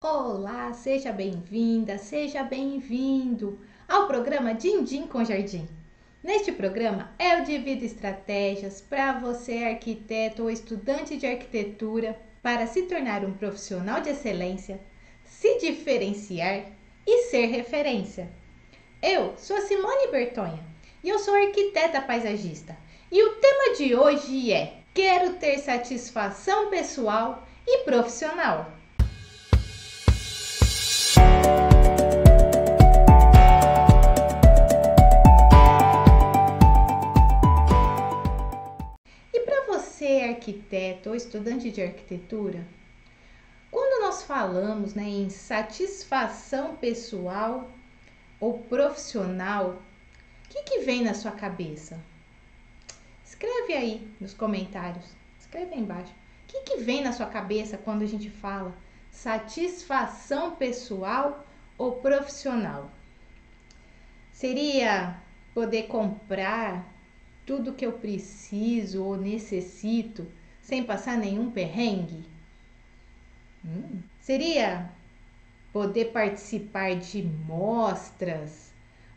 Olá, seja bem-vinda, seja bem-vindo ao programa Din Din com Jardim. Neste programa, eu divido estratégias para você, arquiteto ou estudante de arquitetura, para se tornar um profissional de excelência, se diferenciar e ser referência. Eu sou a Simone Bertonha e eu sou arquiteta paisagista. E o tema de hoje é: quero ter satisfação pessoal e profissional. E para você, arquiteto ou estudante de arquitetura, quando nós falamos em satisfação pessoal ou profissional, o que vem na sua cabeça? Escreve aí nos comentários, escreve aí embaixo. O que vem na sua cabeça quando a gente fala satisfação pessoal ou profissional? Seria poder comprar tudo que eu preciso ou necessito sem passar nenhum perrengue? Seria poder participar de mostras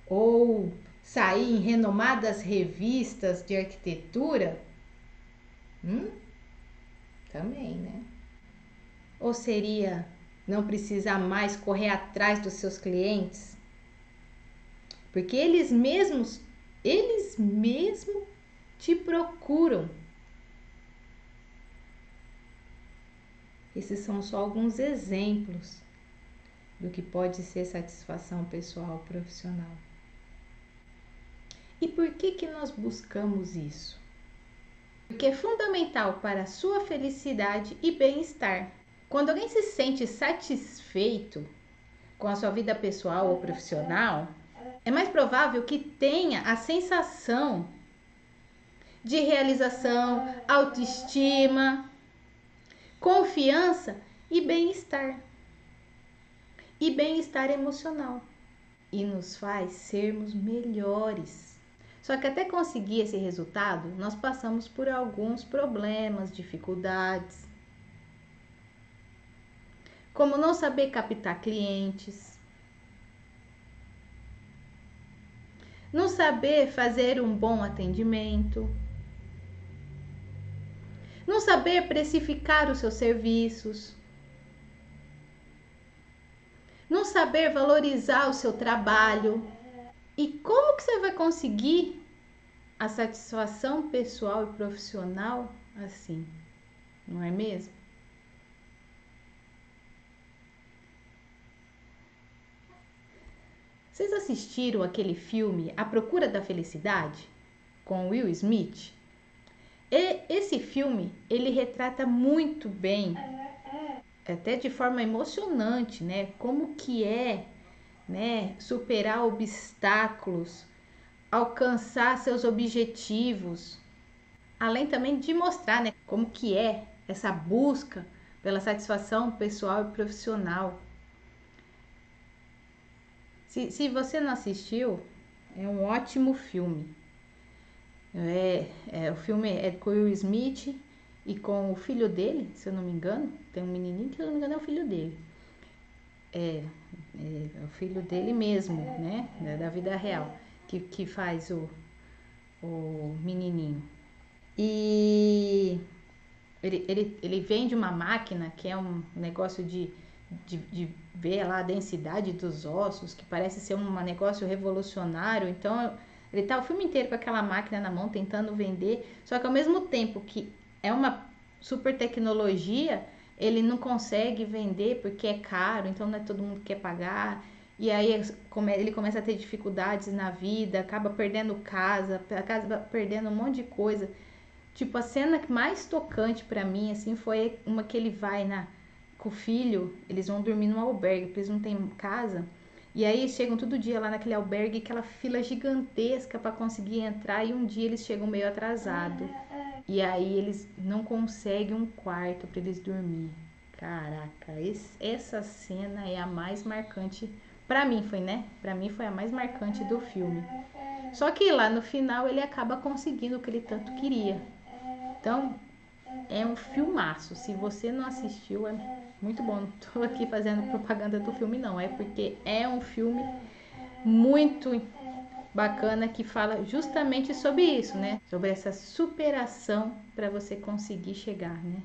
ou sair em renomadas revistas de arquitetura? Também, né? Ou seria não precisar mais correr atrás dos seus clientes? Porque eles mesmos te procuram. Esses são só alguns exemplos do que pode ser satisfação pessoal profissional. E por que nós buscamos isso? Porque é fundamental para a sua felicidade e bem-estar. Quando alguém se sente satisfeito com a sua vida pessoal ou profissional, é mais provável que tenha a sensação de realização, autoestima, confiança e bem-estar. E bem-estar emocional. E nos faz sermos melhores. Só que até conseguir esse resultado, nós passamos por alguns problemas, dificuldades. Como não saber captar clientes, não saber fazer um bom atendimento, não saber precificar os seus serviços, não saber valorizar o seu trabalho. E como que você vai conseguir a satisfação pessoal e profissional assim? Não é mesmo? Vocês assistiram aquele filme A Procura da Felicidade com Will Smith? Esse filme, ele retrata muito bem, até de forma emocionante, né? Como que é, né, superar obstáculos, alcançar seus objetivos, além também de mostrar, né, como que é essa busca pela satisfação pessoal e profissional. Se você não assistiu, é um ótimo filme. O filme é com o Will Smith e com o filho dele, se eu não me engano. Tem um menininho que, se eu não me engano, é o filho dele. É o filho dele mesmo, né? Da vida real, que faz o menininho. E ele vende uma máquina que é um negócio de ver lá a densidade dos ossos, que parece ser um negócio revolucionário. Então ele tá o filme inteiro com aquela máquina na mão tentando vender, só que ao mesmo tempo que é uma super tecnologia, ele não consegue vender porque é caro, então não é todo mundo que quer pagar. E aí ele começa a ter dificuldades na vida, acaba perdendo casa, acaba perdendo um monte de coisa. Tipo, a cena mais tocante pra mim, assim, foi uma que ele vai com o filho, eles vão dormir num albergue, porque eles não têm casa. E aí chegam todo dia lá naquele albergue, aquela fila gigantesca para conseguir entrar, e um dia eles chegam meio atrasado. E aí eles não conseguem um quarto para eles dormir. Caraca, essa cena é a mais marcante. Pra mim foi, né? Pra mim foi a mais marcante do filme. Só que lá no final ele acaba conseguindo o que ele tanto queria. Então, é um filmaço. Se você não assistiu, Muito bom, não tô aqui fazendo propaganda do filme não, é porque é um filme muito bacana que fala justamente sobre isso, né? Sobre essa superação para você conseguir chegar, né?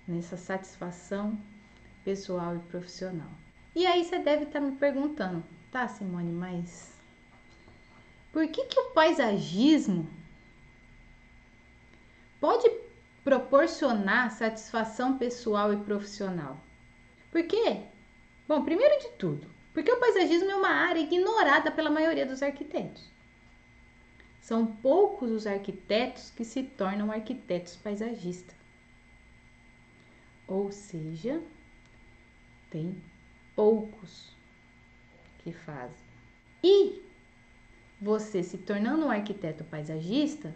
Nessa satisfação pessoal e profissional. E aí você deve estar me perguntando, tá, Simone, mas por que que o paisagismo pode proporcionar satisfação pessoal e profissional? Por quê? Bom, primeiro de tudo, porque o paisagismo é uma área ignorada pela maioria dos arquitetos. São poucos os arquitetos que se tornam arquitetos paisagistas. Ou seja, tem poucos que fazem. E você se tornando um arquiteto paisagista,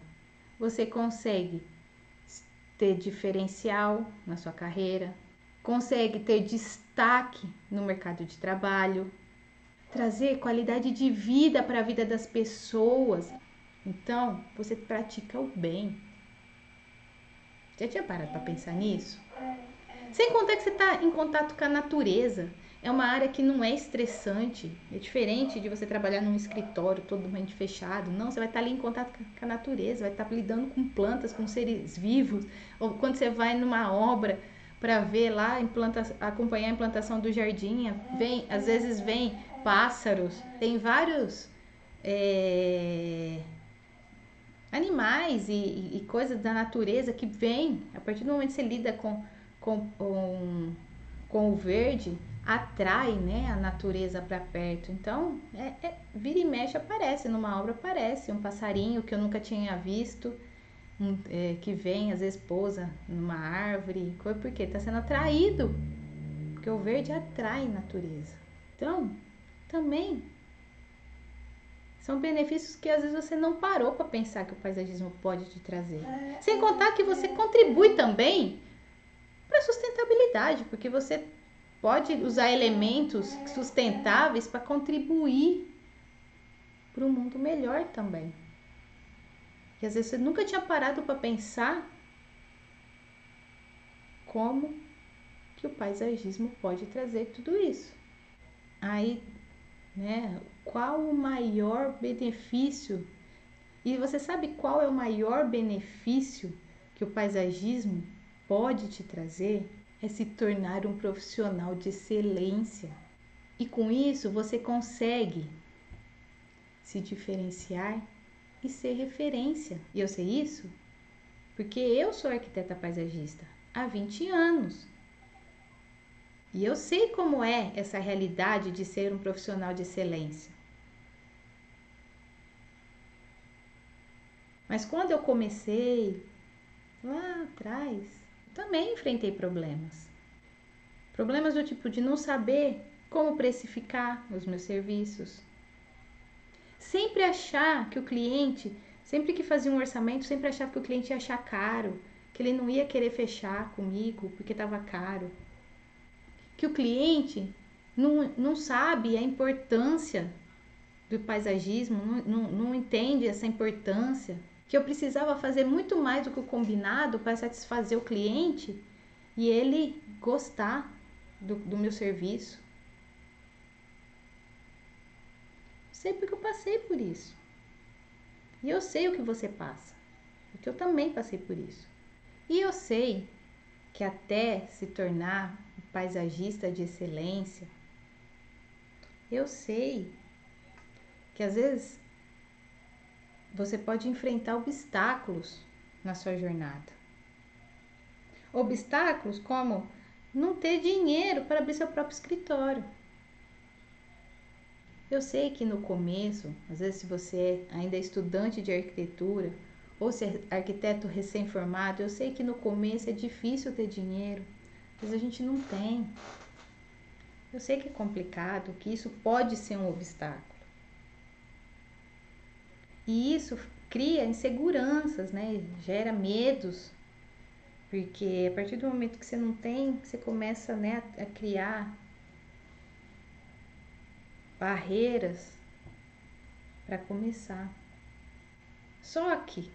você consegue ter diferencial na sua carreira, consegue ter destaque no mercado de trabalho, trazer qualidade de vida para a vida das pessoas. Então, você pratica o bem. Já tinha parado para pensar nisso? Sem contar que você está em contato com a natureza. É uma área que não é estressante. É diferente de você trabalhar num escritório totalmente fechado. Não, você vai estar ali em contato com a natureza, vai estar lidando com plantas, com seres vivos. Ou quando você vai numa obra para ver lá, acompanhar a implantação do jardim, às vezes vem pássaros. Tem vários animais e coisas da natureza que vêm. A partir do momento que você lida com, com o verde, atrai, né, a natureza para perto. Então, vira e mexe aparece, numa obra aparece um passarinho que eu nunca tinha visto, que vem, às vezes pousa numa árvore, porque está sendo atraído, porque o verde atrai natureza. Então, também são benefícios que às vezes você não parou para pensar que o paisagismo pode te trazer. Sem contar que você contribui também para a sustentabilidade, porque você pode usar elementos sustentáveis para contribuir para um mundo melhor também. E às vezes você nunca tinha parado para pensar como que o paisagismo pode trazer tudo isso. Aí, né, qual o maior benefício? E você sabe qual é o maior benefício que o paisagismo pode te trazer? É se tornar um profissional de excelência. E com isso você consegue se diferenciar e ser referência. E eu sei isso porque eu sou arquiteta paisagista há 20 anos. E eu sei como é essa realidade de ser um profissional de excelência. Mas quando eu comecei, lá atrás, também enfrentei problemas. Problemas do tipo de não saber como precificar os meus serviços. Sempre achar que o cliente, sempre que fazia um orçamento, sempre achava que o cliente ia achar caro, que ele não ia querer fechar comigo porque estava caro. Que o cliente não sabe a importância do paisagismo, não entende essa importância. Que eu precisava fazer muito mais do que o combinado para satisfazer o cliente e ele gostar do meu serviço. Sei porque eu passei por isso. E eu sei o que você passa, porque eu também passei por isso. E eu sei que até se tornar um paisagista de excelência, eu sei que às vezes você pode enfrentar obstáculos na sua jornada. Obstáculos como não ter dinheiro para abrir seu próprio escritório. Eu sei que no começo, às vezes se você ainda é estudante de arquitetura ou se é arquiteto recém-formado, eu sei que no começo é difícil ter dinheiro, mas a gente não tem. Eu sei que é complicado, que isso pode ser um obstáculo. E isso cria inseguranças, né? Gera medos, porque a partir do momento que você não tem, você começa, né, a criar barreiras para começar. Só que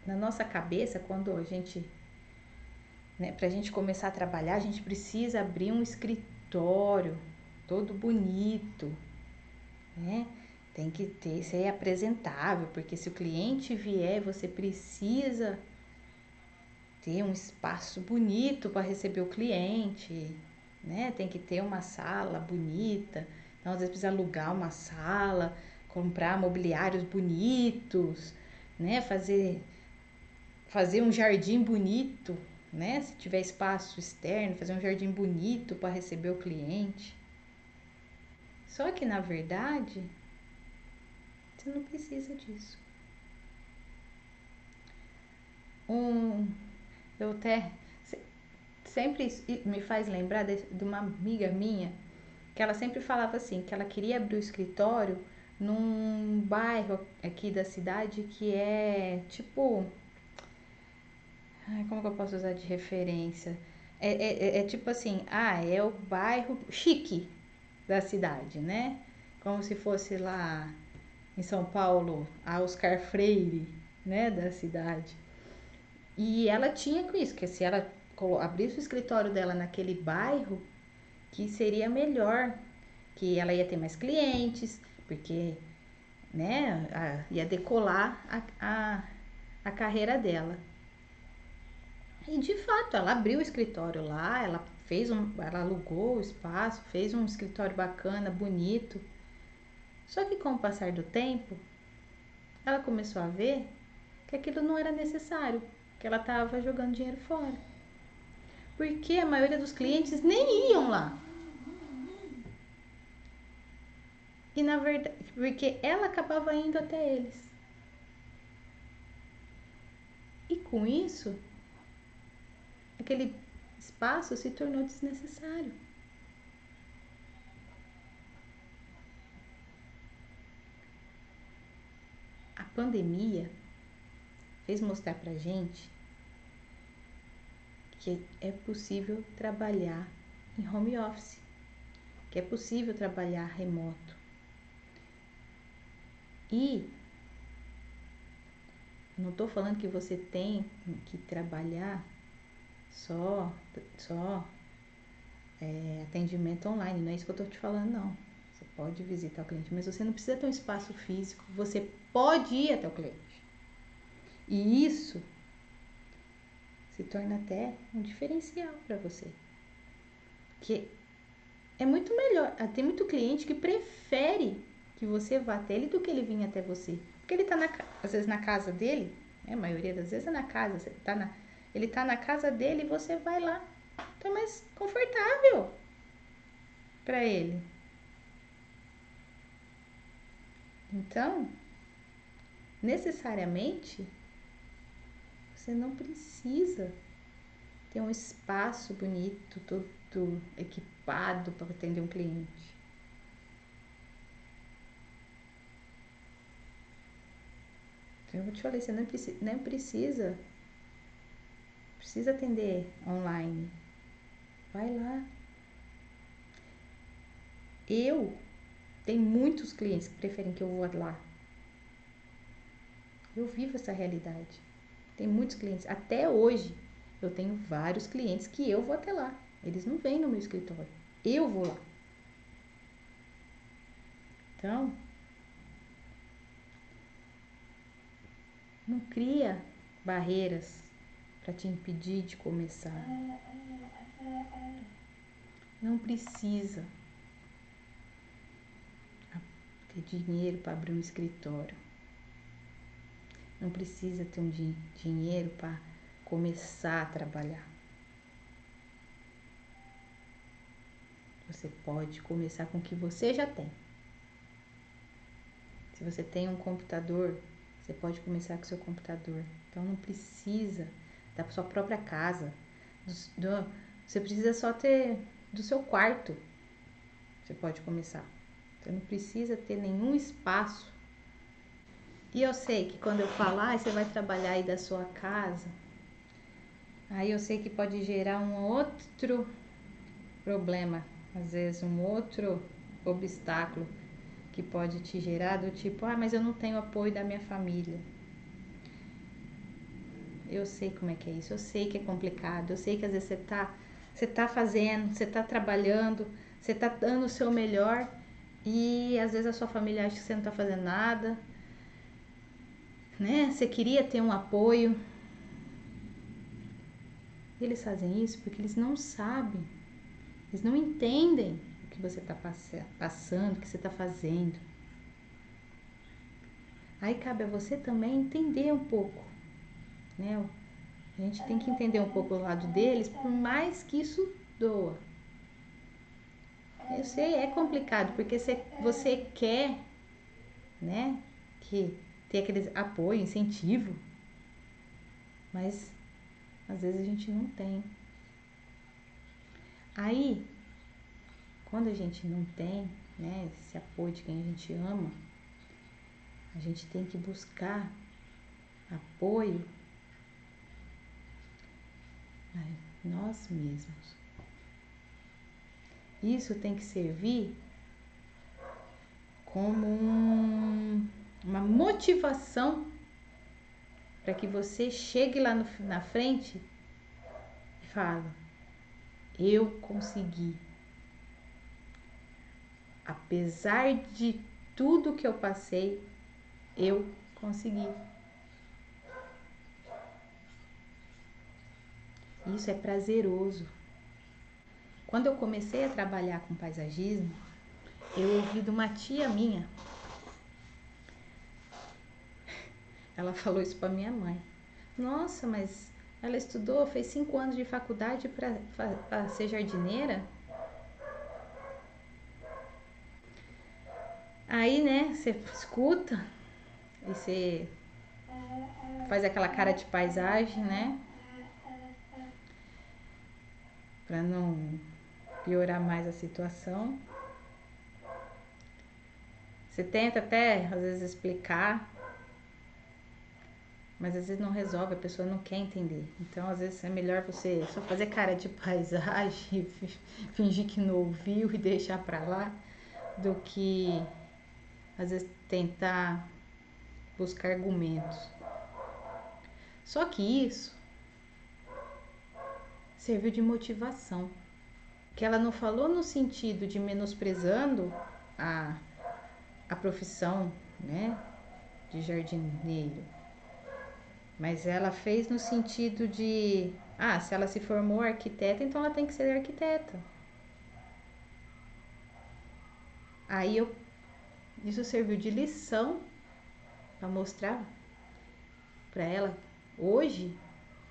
na nossa cabeça, quando a gente né? Pra gente começar a trabalhar, a gente precisa abrir um escritório todo bonito, né? Tem que ter, ser apresentável, porque se o cliente vier, você precisa ter um espaço bonito para receber o cliente, né? Tem que ter uma sala bonita. Então, às vezes precisa alugar uma sala, comprar mobiliários bonitos, né? Fazer um jardim bonito, né? Se tiver espaço externo, fazer um jardim bonito para receber o cliente. Só que na verdade, você não precisa disso. Eu até sempre me faz lembrar de uma amiga minha que ela sempre falava assim, que ela queria abrir o escritório num bairro aqui da cidade que é tipo, como que eu posso usar de referência? É tipo assim, é o bairro chique da cidade, né? Como se fosse lá em São Paulo, a Oscar Freire, né, da cidade. E ela tinha com isso, que se ela abrisse o escritório dela naquele bairro, que seria melhor, que ela ia ter mais clientes, porque, né, ia decolar a carreira dela. E de fato, ela abriu o escritório lá, ela alugou o espaço, fez um escritório bacana, bonito. Só que com o passar do tempo, ela começou a ver que aquilo não era necessário, que ela estava jogando dinheiro fora. Porque a maioria dos clientes nem iam lá. E na verdade, porque ela acabava indo até eles. E com isso, aquele espaço se tornou desnecessário. A pandemia fez mostrar pra gente que é possível trabalhar em home office, que é possível trabalhar remoto. E não estou falando que você tem que trabalhar só atendimento online, não é isso que eu estou te falando, não. Você pode visitar o cliente, mas você não precisa ter um espaço físico, você pode ir até o cliente. E isso se torna até um diferencial para você. Porque é muito melhor. Tem muito cliente que prefere que você vá até ele do que ele vir até você. Porque ele está às vezes na casa dele, né? A maioria das vezes é na casa. Ele tá na casa dele e você vai lá. Então é mais confortável para ele. Então, necessariamente, você não precisa ter um espaço bonito, todo equipado para atender um cliente. Então, eu te falei, você não precisa atender online. Vai lá. Eu tenho muitos clientes que preferem que eu vá lá. Eu vivo essa realidade. Tem muitos clientes. Até hoje, eu tenho vários clientes que eu vou até lá. Eles não vêm no meu escritório. Eu vou lá. Então, não cria barreiras para te impedir de começar. Não precisa ter dinheiro para abrir um escritório. Não precisa ter um dinheiro para começar a trabalhar. Você pode começar com o que você já tem. Se você tem um computador, você pode começar com o seu computador. Então não precisa da sua própria casa. Você precisa só ter do seu quarto. Você pode começar. Você não precisa ter nenhum espaço. E eu sei que quando eu falar, você vai trabalhar aí da sua casa, aí eu sei que pode gerar um outro problema, às vezes um outro obstáculo que pode te gerar do tipo, mas eu não tenho apoio da minha família. eu sei como é que é isso, eu sei que é complicado, eu sei que às vezes você tá fazendo, você tá trabalhando, você tá dando o seu melhor e às vezes a sua família acha que você não tá fazendo nada, né? Você queria ter um apoio. Eles fazem isso porque eles não sabem, eles não entendem o que você está passando, o que você está fazendo. Aí cabe a você também entender um pouco, né? A gente tem que entender um pouco o lado deles, por mais que isso doa. Eu sei, é complicado, porque você quer, né, que ter aquele apoio, incentivo, mas às vezes a gente não tem. Aí, quando a gente não tem, né, esse apoio de quem a gente ama, a gente tem que buscar apoio a nós mesmos. Isso tem que servir como uma motivação para que você chegue lá na frente e fale: eu consegui. Apesar de tudo que eu passei, eu consegui. Isso é prazeroso. Quando eu comecei a trabalhar com paisagismo, eu ouvi de uma tia minha. Ela falou isso para minha mãe. Nossa, mas ela estudou, fez 5 anos de faculdade para ser jardineira? Aí, né, você escuta e você faz aquela cara de paisagem, né? Para não piorar mais a situação. Você tenta até, às vezes, explicar, mas às vezes não resolve, a pessoa não quer entender. Então, às vezes, é melhor você só fazer cara de paisagem, fingir que não ouviu e deixar pra lá, do que, às vezes, tentar buscar argumentos. Só que isso serviu de motivação. Que ela não falou no sentido de menosprezando a profissão, né, de jardineiro. Mas ela fez no sentido de, se ela se formou arquiteta, então ela tem que ser arquiteta. Aí isso serviu de lição para mostrar para ela. Hoje,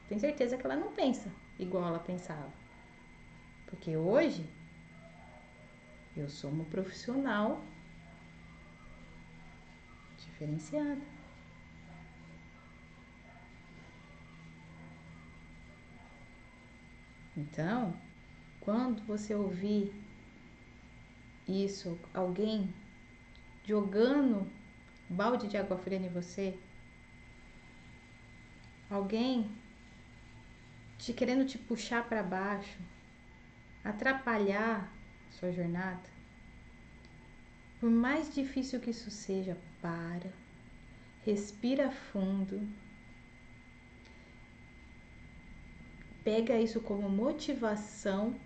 tenho certeza que ela não pensa igual ela pensava. Porque hoje, eu sou uma profissional diferenciada. Então, quando você ouvir isso, alguém jogando balde de água fria em você, alguém querendo te puxar para baixo, atrapalhar sua jornada, por mais difícil que isso seja, respira fundo, pega isso como motivação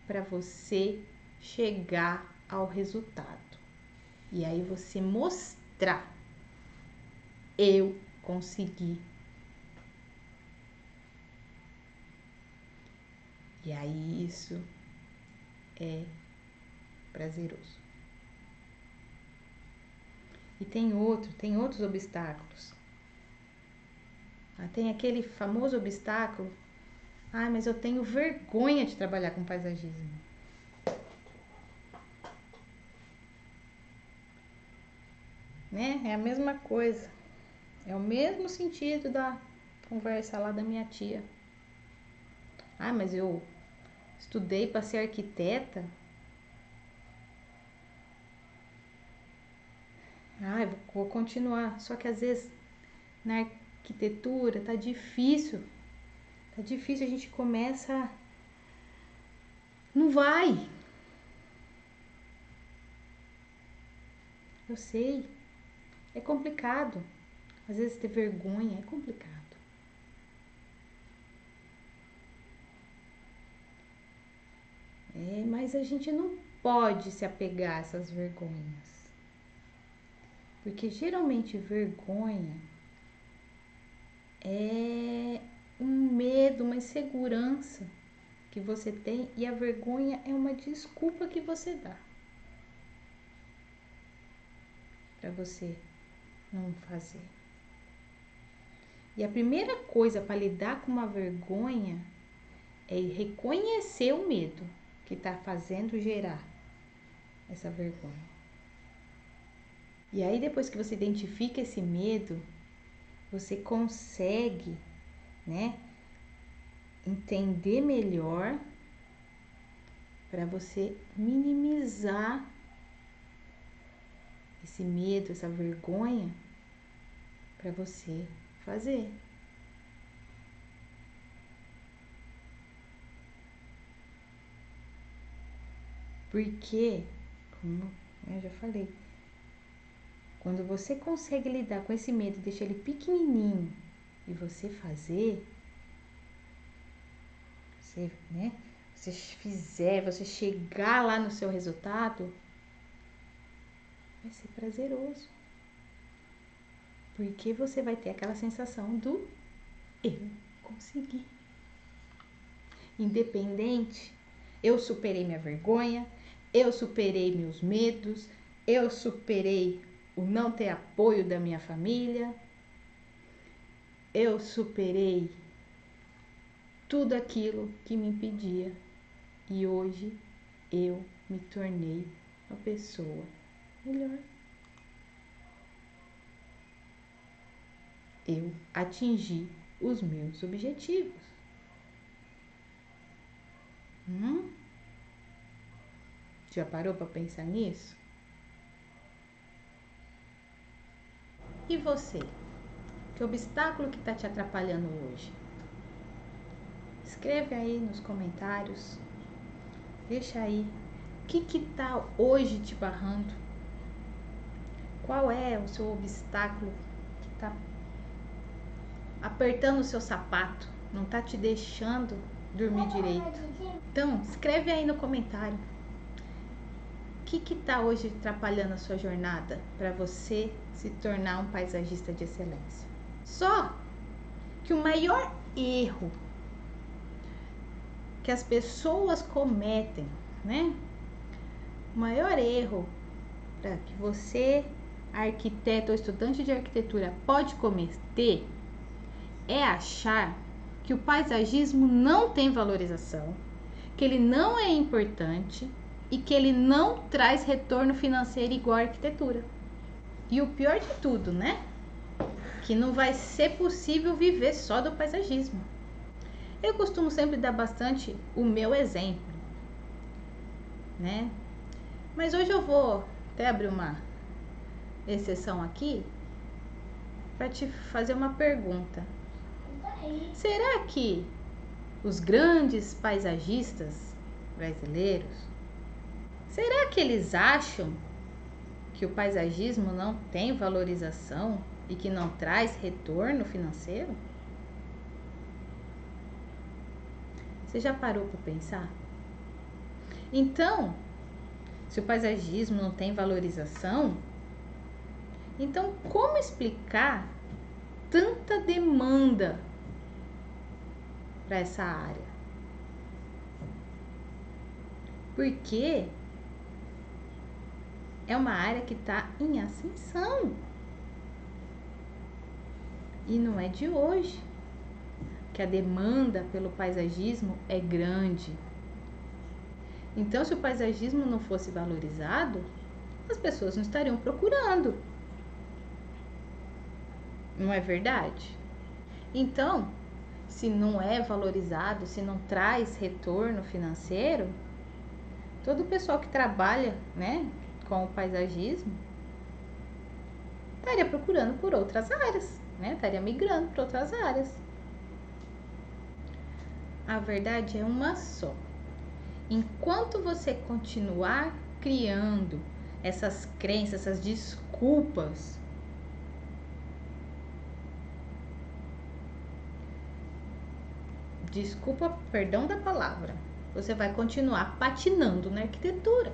para você chegar ao resultado. E aí você mostrar: eu consegui. E aí isso é prazeroso. E tem outros obstáculos. Tem aquele famoso obstáculo: mas eu tenho vergonha de trabalhar com paisagismo. Né? É a mesma coisa. É o mesmo sentido da conversa lá da minha tia. Mas eu estudei para ser arquiteta. Eu vou continuar. Só que às vezes na arquitetura tá difícil. Tá difícil, a gente começa. Não vai. Eu sei. É complicado. Às vezes ter vergonha é complicado. Mas a gente não pode se apegar a essas vergonhas. Porque geralmente vergonha é um medo, uma insegurança que você tem, e a vergonha é uma desculpa que você dá para você não fazer. E a primeira coisa para lidar com uma vergonha é reconhecer o medo que está fazendo gerar essa vergonha. E aí, depois que você identifica esse medo, você consegue, né, entender melhor para você minimizar esse medo, essa vergonha, para você fazer. Porque, como eu já falei, quando você consegue lidar com esse medo, deixar ele pequenininho e você fazer, você fizer, você chegar lá no seu resultado, vai ser prazeroso. Porque você vai ter aquela sensação do eu consegui. Independente, eu superei minha vergonha, eu superei meus medos, eu superei o não ter apoio da minha família, eu superei tudo aquilo que me impedia e hoje eu me tornei uma pessoa melhor. Eu atingi os meus objetivos. Já parou para pensar nisso? E você? Que obstáculo que está te atrapalhando hoje? Escreve aí nos comentários. Deixa aí. O que está hoje te barrando? Qual é o seu obstáculo que está apertando o seu sapato? Não está te deixando dormir direito? Então, escreve aí no comentário. O que está hoje atrapalhando a sua jornada para você se tornar um paisagista de excelência? Só que o maior erro que as pessoas cometem, né? O maior erro para que você, arquiteto ou estudante de arquitetura, pode cometer é achar que o paisagismo não tem valorização, que ele não é importante e que ele não traz retorno financeiro igual a arquitetura. E o pior de tudo, né? Que não vai ser possível viver só do paisagismo. Eu costumo sempre dar bastante o meu exemplo, né? Mas hoje eu vou até abrir uma exceção aqui para te fazer uma pergunta. Será que os grandes paisagistas brasileiros, será que eles acham que o paisagismo não tem valorização e que não traz retorno financeiro? Você já parou para pensar? Então, se o paisagismo não tem valorização, então como explicar tanta demanda para essa área? Porque é uma área que está em ascensão. E não é de hoje que a demanda pelo paisagismo é grande. Então, se o paisagismo não fosse valorizado, as pessoas não estariam procurando. Não é verdade? Então, se não é valorizado, se não traz retorno financeiro, todo o pessoal que trabalha, né, com o paisagismo estaria procurando por outras áreas, né? Estaria migrando para outras áreas. A verdade é uma só. Enquanto você continuar criando essas crenças, essas desculpas, perdão da palavra, você vai continuar patinando na arquitetura.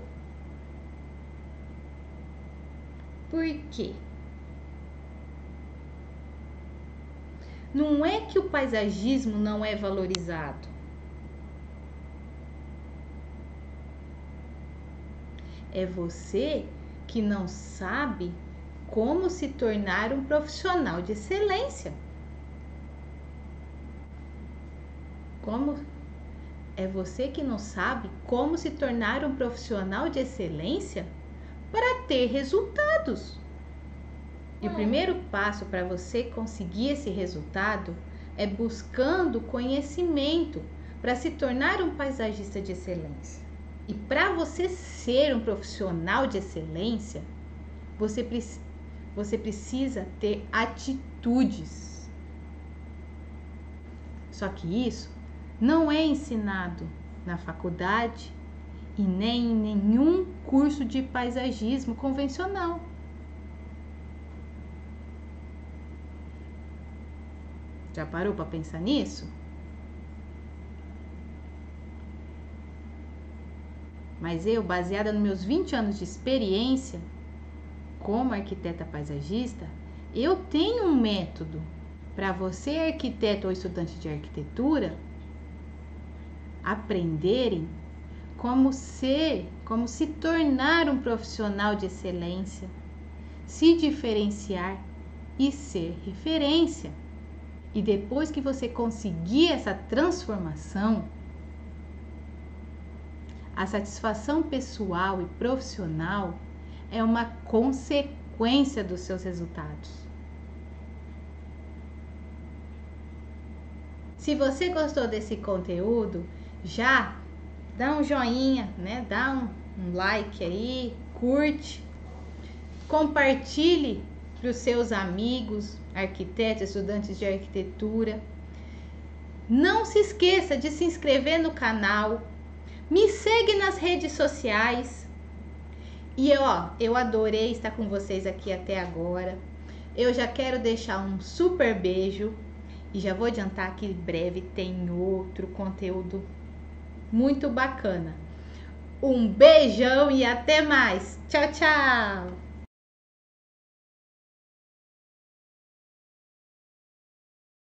Por quê? Não é que o paisagismo não é valorizado. É você que não sabe como se tornar um profissional de excelência. É você que não sabe como se tornar um profissional de excelência para ter resultados. E o primeiro passo para você conseguir esse resultado é buscando conhecimento para se tornar um paisagista de excelência. E para você ser um profissional de excelência, você precisa ter atitudes. Só que isso não é ensinado na faculdade e nem em nenhum curso de paisagismo convencional. Já parou para pensar nisso? Mas eu, baseada nos meus 20 anos de experiência como arquiteta paisagista, eu tenho um método para você, arquiteto ou estudante de arquitetura, aprenderem como se tornar um profissional de excelência, se diferenciar e ser referência. E depois que você conseguir essa transformação, a satisfação pessoal e profissional é uma consequência dos seus resultados. Se você gostou desse conteúdo, já dá um joinha, né? Dá um like aí, curte, compartilhe para os seus amigos, arquitetos, estudantes de arquitetura. Não se esqueça de se inscrever no canal, me segue nas redes sociais. E eu adorei estar com vocês aqui até agora. Eu já quero deixar um super beijo e já vou adiantar que em breve tem outro conteúdo muito bacana. Um beijão e até mais. Tchau, tchau!